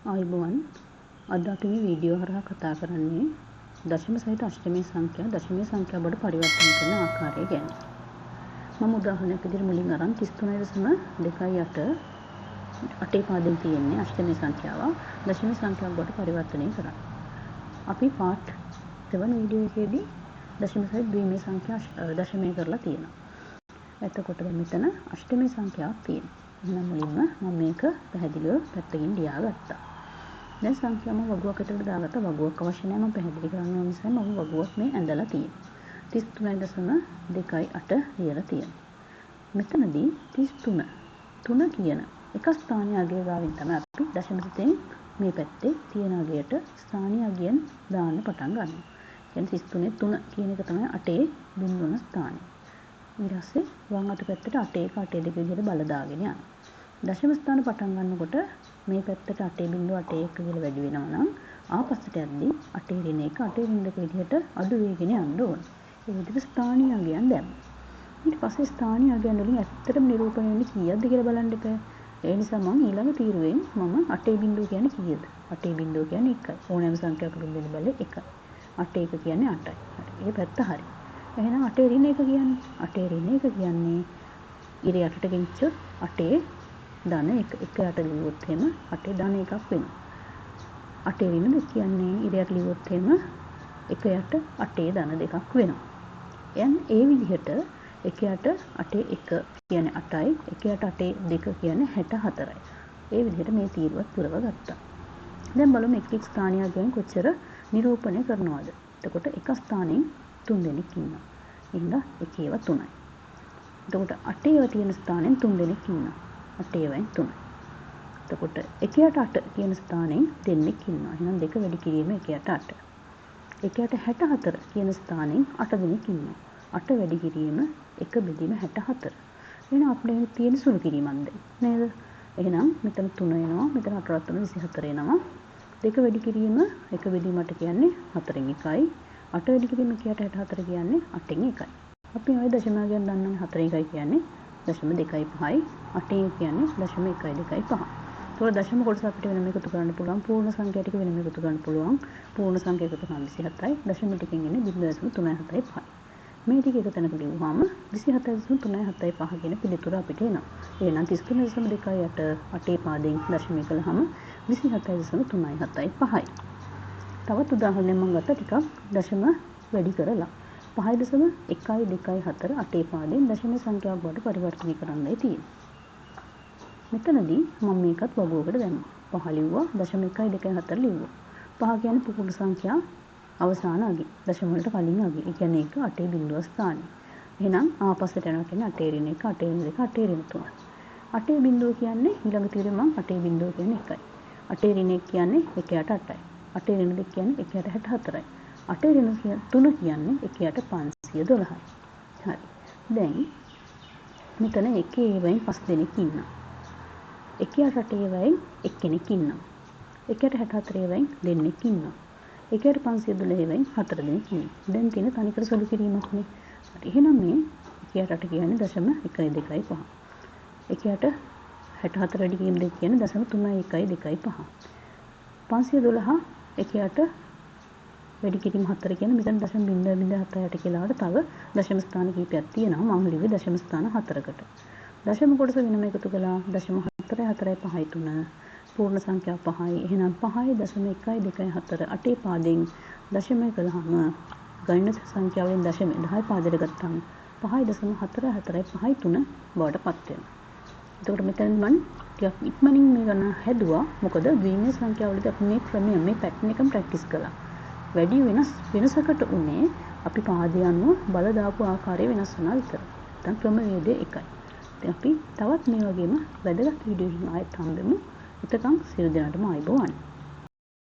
ආයුබෝවන් අද අපි මේ වීඩියෝ හරහා කතා කරන්නේ දශම සහිත අෂ්ටමයේ සංඛ්‍යා දශමයේ සංඛ්‍යා බවට පරිවර්තන කරන ආකාරය ගැන. මම උදාහරණයක් විදිහට මුලින් අරන් 33.28 අටේ පාදයෙන් තියෙන්නේ අෂ්ටමයේ සංඛ්‍යාව දශමයේ සංඛ්‍යාව බවට පරිවර්තනය කරන්න. අපි පාර්ට් 7 වීඩියෝ එකේදී දශම සහිත ද්විමේ සංඛ්‍යා දශමයේ කරලා තියෙනවා. එතකොට දැන් මෙතන අෂ්ටමයේ සංඛ්‍යාවක් තියෙනවා. එහෙනම් මුලින්ම මම මේක පැහැදිලිව පැත්තකින් ලියාගත්තා. දැන් සංඛ්‍යාව මම වගුවක් ඇතුළට දාගත්තා. වගුවක් අවශ්‍ය නැහැ. මම පැහැදිලි කරන්න ඕන නිසා මම වගුවක් මේ ඇඳලා තියෙනවා. 33.28 ලියලා තියෙනවා. මෙතනදී 33 කියන එක ස්ථානීය අගය ගාවින් තමයි අපි දශම සිතෙන් මේ පැත්තේ තියෙන අගයට ස්ථානීය අගයන් දාන්න පටන් ගන්නවා. කියන්නේ 33 කියන එක තමයි 8 බිඳුවන ස්ථානය. ඊට පස්සේ වම් අත පැත්තට 8 1 8 2 විදිහට බල දාගෙන යනවා. දශම ස්ථාන පටන් ගන්නකොට මේ පැත්තට 8.81 කියලා වැඩි වෙනවා නම් ආපස්සට යද්දී 8.1 8.2 විදිහට අඩු වෙගෙන යන්න ඕන. ඒ විදිහට ස්ථානීය අගයන් දැම්මා. ඊට පස්සේ ස්ථානීය අගයන් වලින් ඇත්තටම නිරූපණය වෙන්නේ කීයක්ද කියලා බලන්න එපා. ඒ නිසා මම ඊළඟ තීරුවෙන් මම 8 කියන්නේ කීයද? 8 කියන්නේ 1යි. ඕනෑම සංඛ්‍යාවකට දෙන්න බැලේ 1යි. 8 කියන්නේ 8යි. හරි. ඒ පැත්ත හරි. එහෙනම් 8.1 කියන්නේ 8.1 කියන්නේ ඉර යටට ගෙනිච්චොත් 8 ධන 1 යට ලියුවොත් එහෙම 8 ධන 1ක් වෙනවා. 8.2 කියන්නේ ඉර යට ලියුවොත් එහෙම 1 යට 8 ධන 2ක් වෙනවා. එන් ඒ විදිහට 1 යට 8.1 කියන්නේ 8යි 1 යට 8.2 කියන්නේ 64යි. ඒ විදිහට මේ තීරුවත් පුරව ගත්තා. දැන් බලමු එක් එක් ස්ථානීය අගයන් කොච්චර නිරූපණය කරනවද? එතකොට එක ස්ථානෙන් 3 දෙනෙක් ඉන්නවා. එහෙනම් 1 ඒවා 3යි. එතකොට 8 ඒවා තියෙන ස්ථානෙන් 3 දෙනෙක් ඉන්නවා. 8 ඒවායින් 3යි. එතකොට 1 යට 8 කියන ස්ථානෙන් දෙන්නෙක් ඉන්නවා. එහෙනම් 2 වැඩි කිරීම 1 යට 8. 1 යට 64 කියන ස්ථානෙන් 8 දෙනෙක් ඉන්නවා. 8 වැඩි කිරීම 1 බෙදීම 64. එහෙනම් අපිට තියෙන සුළු කිරීමක් නේද? එහෙනම් මෙතන 3 එනවා. මෙතන 8 3 24 එනවා. 2 වැඩි කිරීම 1 බෙදීම 8 කියන්නේ 4න් 1යි. 8 වැඩි කිරීම 1 යට 64 කියන්නේ 8න් 1යි. අපි ওই දශමයන් දන්නවනේ 4 1යි කියන්නේ 0.25යි 8 කියන්නේ 0.125. ඒතකොට දශම කොටස අපිට වෙනම එකතු කරන්න පුළුවන්. පූර්ණ සංඛ්‍යා ටික වෙනම එකතු කරන්න පුළුවන්. පූර්ණ සංඛ්‍යා එකතු කරාම 27යි. දශම ටිකෙන් එන්නේ 0.375. මේ ටික එක තැනක ලියුවාම 27.375 කියන පිළිතුර අපිට එනවා. එහෙනම් 33.28 8 පාදයෙන් දශමය කළාම 27.375යි. තවත් උදාහරණයක් මම ගත්තා ටිකක් දශම වැඩි කරලා 5.1 2 4 8 පාදයෙන් දශම සංඛ්‍යාවක් බවට පරිවර්තනය කරන්නයි තියෙන්නේ. මෙතනදී මම මේකත් වගුවකට දැම්මා. 5 ලිව්වා දශම 1 2 4 ලිව්වා. 5 කියන්නේ පුපුරු සංඛ්‍යා අවසාන අගය. දශම වලට කලින් අගය. ඒ කියන්නේ 1 8 බිඳුව ස්ථානය. එහෙනම් ආපස්සට යනවා කියන්නේ 8 1 8 2 8 3. 8 බිඳුව කියන්නේ ඊළඟ තීරෙ මම 8 බිඳුව කියන්නේ 1යි. 8 1 කියන්නේ 1 යට 8යි. 8 2 කියන්නේ 1 යට 64යි. 8 3 කියන්නේ 1 යට 512යි. හරි. දැන් මෙතන 1 ඒවායින් 5 දෙනෙක් ඉන්නවා. 1 යට 8 ඒවායින් එක්කෙනෙක් ඉන්නවා. 1 යට 64 ඒවායින් දෙන්නෙක් ඉන්නවා. 1 යට 512 ඒවායින් 4 දෙනෙක් ඉන්නවා. දැන් තියෙන තනිකර සුළු කිරීමක්නේ. හරි. එහෙනම් මේ 1 යට 8 කියන්නේ දශම 1යි 2යි 5. 1 යට 64 වැඩි කිරීම 2 කියන්නේ දශම 3යි 1යි 2යි 5. 512 1 යට වැඩි කිරීම 4 කියන්නේ මෙතන දශම 0.78 කියලා වල තව දශම ස්ථාන කීපයක් තියෙනවා. මම ලිව්වේ දශම ස්ථාන 4කට. දශම කොටස වෙනම එකතු කළා. දශම 4 4 5 3 පූර්ණ සංඛ්‍යා 5යි. එහෙනම් 5යි දශම 1යි 2යි 4 8 පාදයෙන් දශමය කළාම ගණිත සංඛ්‍යාවෙන් දශම 10 පාදයට ගත්තාම 5යි දශම 4 4යි 5යි 3 බවට පත් වෙනවා. එතකොට මෙතන මම ටිකක් ඉක්මනින් මේ ගණන හැදුවා. මොකද ද්විමේය සංඛ්‍යාවලදී අපි මේ ක්‍රමය මේ පැටර්න් එකම ප්‍රැක්ටිස් කළා. වැඩි වෙනසකට උනේ අපි පාදය අනුව බල දාපු ආකාරය වෙනස් වුණා විතරයි. නැත්නම් ක්‍රමවේදය එකයි. ඉතින් අපි තවත් මේ වගේම වැදගත් වීඩියෝ එකකින් ආයෙත් හම්බෙමු. එතකන් සියලු දෙනාටම ආයුබෝවන්.